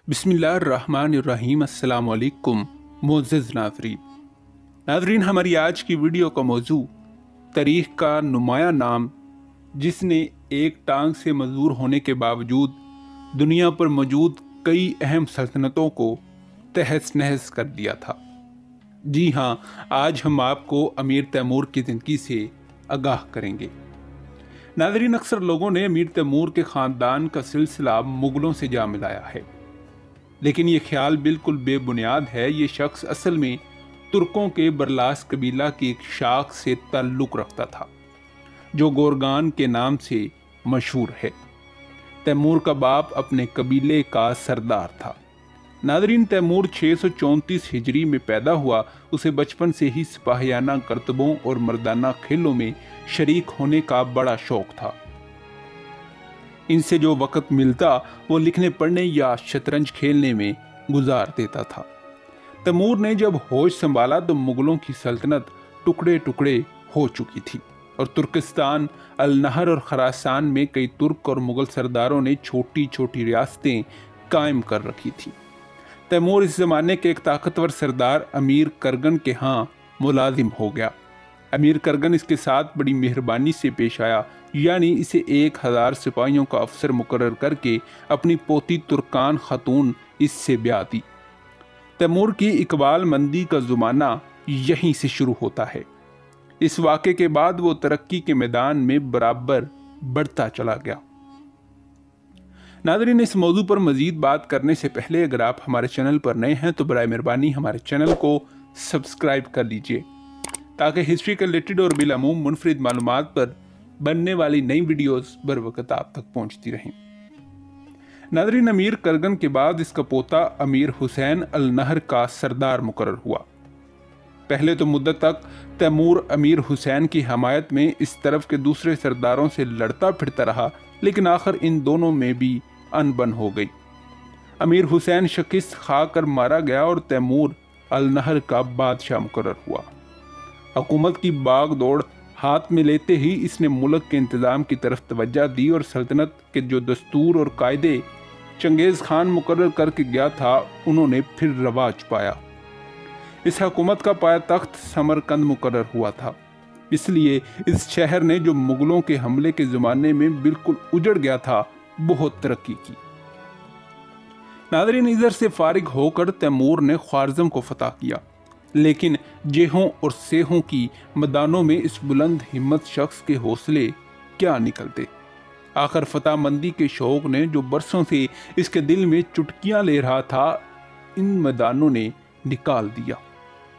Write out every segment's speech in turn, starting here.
बिस्मिल्लाहिर्रहमानिर्रहीम। अस्सलाम वालेकुम मुअज़्ज़िज़ नाज़रीन, हमारी आज की वीडियो का मौजू तारीख़ का नुमाया नाम जिसने एक टांग से मजबूर होने के बावजूद दुनिया पर मौजूद कई अहम सल्तनतों को तहस नहस कर दिया था। जी हाँ, आज हम आपको अमीर तैमूर की ज़िंदगी से आगाह करेंगे। नाज़रीन, अक्सर लोगों ने अमीर तैमूर के ख़ानदान का सिलसिला मुग़लों से जा मिलाया है, लेकिन ये ख्याल बिल्कुल बेबुनियाद है। ये शख्स असल में तुर्कों के बरलास कबीला की एक शाख से ताल्लुक़ रखता था जो गोरगान के नाम से मशहूर है। तैमूर का बाप अपने कबीले का सरदार था। नाज़रीन, तैमूर 634 हिजरी में पैदा हुआ। उसे बचपन से ही सिपाहियाना करतबों और मर्दाना खेलों में शरीक होने का बड़ा शौक था। इनसे जो वक़्त मिलता वो लिखने पढ़ने या शतरंज खेलने में गुजार देता था। तैमूर ने जब होश संभाला तो मुग़लों की सल्तनत टुकड़े टुकड़े हो चुकी थी और तुर्किस्तान, अल नहर और खरासान में कई तुर्क और मुग़ल सरदारों ने छोटी छोटी रियासतें कायम कर रखी थी। तैमूर इस ज़माने के एक ताकतवर सरदार अमीर करगन के यहाँ मुलाजिम हो गया। अमीर करगन इसके साथ बड़ी मेहरबानी से पेश आया, यानी इसे 1000 सिपाहियों का अफसर मुकर्रर करके अपनी पोती तुर्कान खातून इससे ब्याह दी। तैमूर की इकबाल मंदी का ज़माना यहीं से शुरू होता है। इस वाक़े के बाद वो तरक्की के मैदान में बराबर बढ़ता चला गया। नाज़रीन, इस मौजू पर मज़ीद बात करने से पहले अगर आप हमारे चैनल पर नए हैं तो बराए मेहरबानी हमारे चैनल को सब्सक्राइब कर लीजिए ताकि हिस्ट्री के रिलेटेड और बिलामूम मुनफरिद मालूमात पर बनने वाली नई वीडियोस बर वक़्त आप तक पहुंचती रहें। नाज़रीन, अमीर करगन के बाद इसका पोता अमीर हुसैन अल नहर का सरदार मुकर्रर हुआ। पहले तो मुद्दत तक तैमूर अमीर हुसैन की हमायत में इस तरफ के दूसरे सरदारों से लड़ता फिरता रहा, लेकिन आखिर इन दोनों में भी अनबन हो गई। अमीर हुसैन शिकस्त खाकर मारा गया और तैमूर अल नहर का बादशाह मुकर्रर हुआ। हुकूमत की बाग दौड़ हाथ में लेते ही इसने मुल्क के इंतज़ाम की तरफ तवज्जो दी और सल्तनत के जो दस्तूर और कायदे चंगेज़ खान मुकर्रर करके गया था उन्होंने फिर रवाज पाया। इस हुकूमत का पाया तख्त समरकंद मुकर्रर हुआ था, इसलिए इस शहर ने जो मुग़लों के हमले के ज़माने में बिल्कुल उजड़ गया था बहुत तरक्की की। नाज़रीन, इधर से फारिग होकर तैमूर ने ख्वारिज़्म को फतह किया, लेकिन जेहों और सेहों की मैदानों में इस बुलंद हिम्मत शख्स के हौसले क्या निकलते। आखिर फतह मंदी के शौक ने जो बरसों से इसके दिल में चुटकियां ले रहा था, इन मैदानों ने निकाल दिया।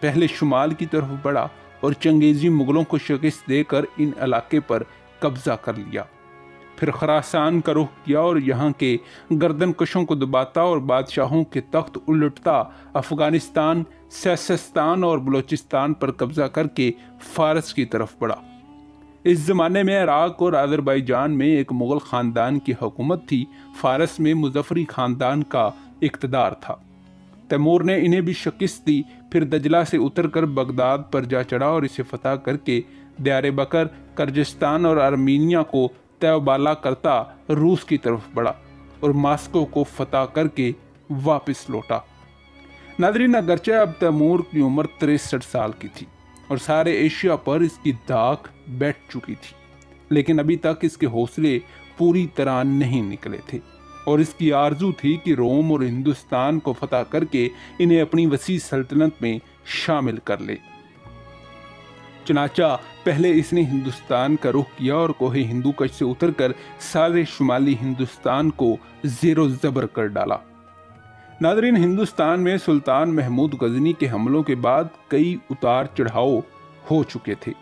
पहले शुमाल की तरफ बढ़ा और चंगेज़ी मुग़लों को शिकस्त देकर इन इलाके पर कब्जा कर लिया। फिर खरासान का रुख किया और यहाँ के गर्दन कशों को दबाता और बादशाहों के तख्त उलटता अफ़गानिस्तान, सिस्तान और बलोचिस्तान पर कब्जा करके फ़ारस की तरफ बढ़ा। इस ज़माने में इराक़ और अज़रबैजान में एक मुग़ल ख़ानदान की हुकूमत थी। फ़ारस में मुज़फ़्फ़री ख़ानदान का इक़्तिदार था। तैमूर ने इन्हें भी शिकस्त दी, फिर दजला से उतरकर बगदाद पर जा चढ़ा और इसे फतह करके दयार बकर, कर्जिस्तान और आर्मीनिया को तयबाला करता रूस की तरफ बढ़ा और मास्को को फतह करके वापस लौटा। नाज़रीन, अगरचे अब तैमूर की उम्र 63 साल की थी और सारे एशिया पर इसकी दाग बैठ चुकी थी, लेकिन अभी तक इसके हौसले पूरी तरह नहीं निकले थे और इसकी आरजू थी कि रोम और हिंदुस्तान को फतह करके इन्हें अपनी वसी सल्तनत में शामिल कर ले। चनाचा पहले इसने हिंदुस्तान का रुख किया और कोहे हिंदू कश से उतरकर सारे शुमाली हिंदुस्तान को ज़ेरो ज़बर कर डाला। नाज़रीन, हिंदुस्तान में सुल्तान महमूद गजनी के हमलों के बाद कई उतार चढ़ाव हो चुके थे।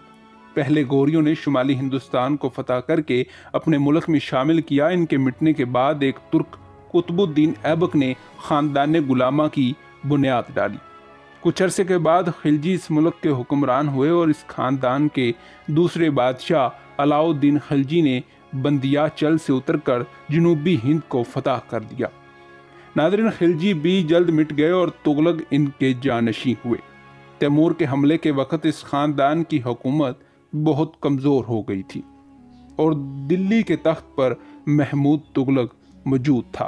पहले गौरियों ने शुमाली हिंदुस्तान को फतह करके अपने मुल्क में शामिल किया। इनके मिटने के बाद एक तुर्क कुतुबुद्दीन ऐबक ने ख़ानदान गुलामा की बुनियाद डाली। कुछ अरसे के बाद खिलजी इस मुल्क के हुक्मरान हुए और इस खानदान के दूसरे बादशाह अलाउद्दीन खिलजी ने बंदियाचल से उतरकर जनूबी हिंद को फतह कर दिया। नाज़रीन, खिलजी भी जल्द मिट गए और तुगलक इनके जानशी हुए। तैमूर के हमले के वक़्त इस खानदान की हुकूमत बहुत कमज़ोर हो गई थी और दिल्ली के तख्त पर महमूद तुगलक मौजूद था।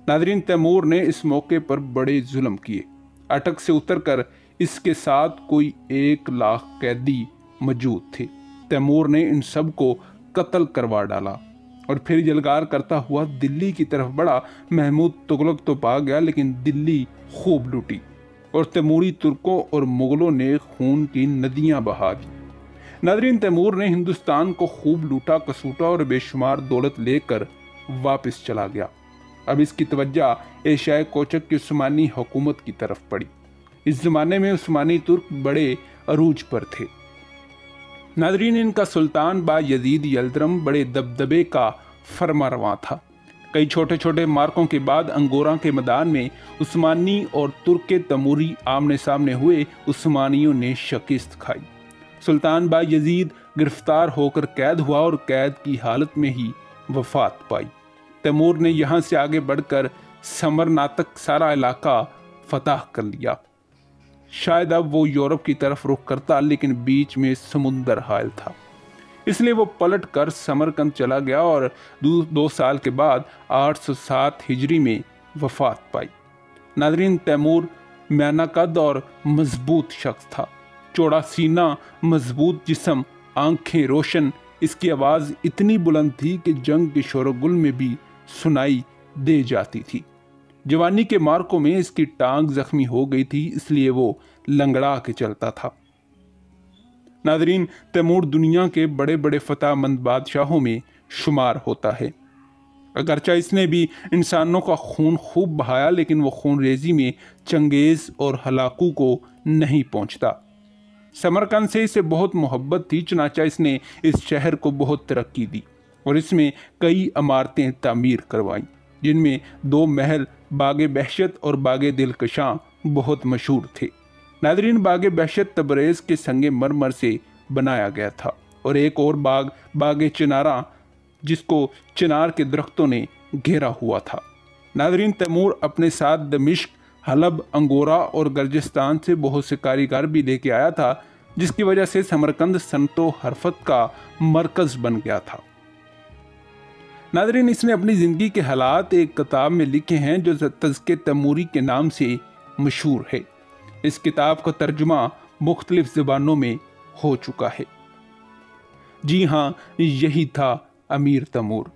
नादरीन, तैमूर ने इस मौके पर बड़े जुल्म किए। अटक से उतरकर इसके साथ कोई 1 लाख कैदी मौजूद थे। तैमूर ने इन सब को कत्ल करवा डाला और फिर यलगार करता हुआ दिल्ली की तरफ बढ़ा। महमूद तुगलक तो पा गया, लेकिन दिल्ली खूब लूटी और तैमूरी तुर्कों और मुगलों ने खून की नदियां बहा दी। नादरीन, तैमूर ने हिंदुस्तान को खूब लूटा कसूटा और बेशुमार दौलत लेकर वापस चला गया। अब इसकी तवज्जो एशियाई कोचक की उस्मानी हुकूमत की तरफ पड़ी। इस जमाने में उस्मानी तुर्क बड़े अरूज पर थे। नादरीन, इनका सुल्तान बा यजीद यल्दरम बड़े दबदबे का फरमारवां था। कई छोटे छोटे मार्कों के बाद अंगोरा के मैदान में उस्मानी और तुर्क तैमूरी आमने सामने हुए। उस्मानियों ने शिकस्त खाई। सुल्तान बा यजीद गिरफ्तार होकर कैद हुआ और कैद की हालत में ही वफात पाई। तैमूर ने यहाँ से आगे बढ़कर समरनाथ तक सारा इलाका फतह कर लिया। शायद अब वो यूरोप की तरफ रुख करता, लेकिन बीच में समुंदर हायल था, इसलिए वो पलट कर समरकंद चला गया और 2 साल के बाद 807 हिजरी में वफात पाई। नादरीन, तैमूर म्याना कद और मजबूत शख्स था। चौड़ा सीना, मजबूत जिस्म, आंखें रोशन। इसकी आवाज़ इतनी बुलंद थी कि जंग के शोरगुल में भी सुनाई दे जाती थी। जवानी के मार्कों में इसकी टांग जख्मी हो गई थी, इसलिए वो लंगड़ा के चलता था। नादरीन, तैमूर दुनिया के बड़े बड़े फतहमंद बादशाहों में शुमार होता है। अगरचे इसने भी इंसानों का खून खूब बहाया, लेकिन वो खून रेजी में चंगेज और हलाकू को नहीं पहुंचता। समरकंद से इसे बहुत मोहब्बत थी, चुनाचा इसने इस शहर को बहुत तरक्की दी और इसमें कई इमारतें तामीर करवाईं, जिनमें 2 महल बागे बहशत और बागे दिलकशां बहुत मशहूर थे। नादरीन, बागे बहशत तबरेज़ के संगे मरमर से बनाया गया था और एक और बाग बागे चिनारा, जिसको चिनार के दरख्तों ने घेरा हुआ था। नादरीन, तैमूर अपने साथ दमिश्क, हलब, अंगोरा और गर्जिस्तान से बहुत से कारीगर भी लेके आया था, जिसकी वजह से समरकंद सनतो हरफत का मरकज बन गया था। नादरीन, इसने अपनी ज़िंदगी के हालात एक किताब में लिखे हैं जो तज़्किरे तैमूरी के नाम से मशहूर है। इस किताब का तर्जुमा मुख्तलिफ ज़बानों में हो चुका है। जी हाँ, यही था अमीर तैमूर।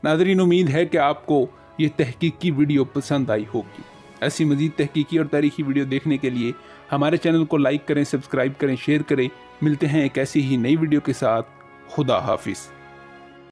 नादरीन, उम्मीद है कि आपको ये तहकीकी वीडियो पसंद आई होगी। ऐसी मज़ीद तहकीकी और तारीखी वीडियो देखने के लिए हमारे चैनल को लाइक करें, सब्सक्राइब करें, शेयर करें। मिलते हैं एक ऐसी ही नई वीडियो के साथ। खुदा हाफिज़।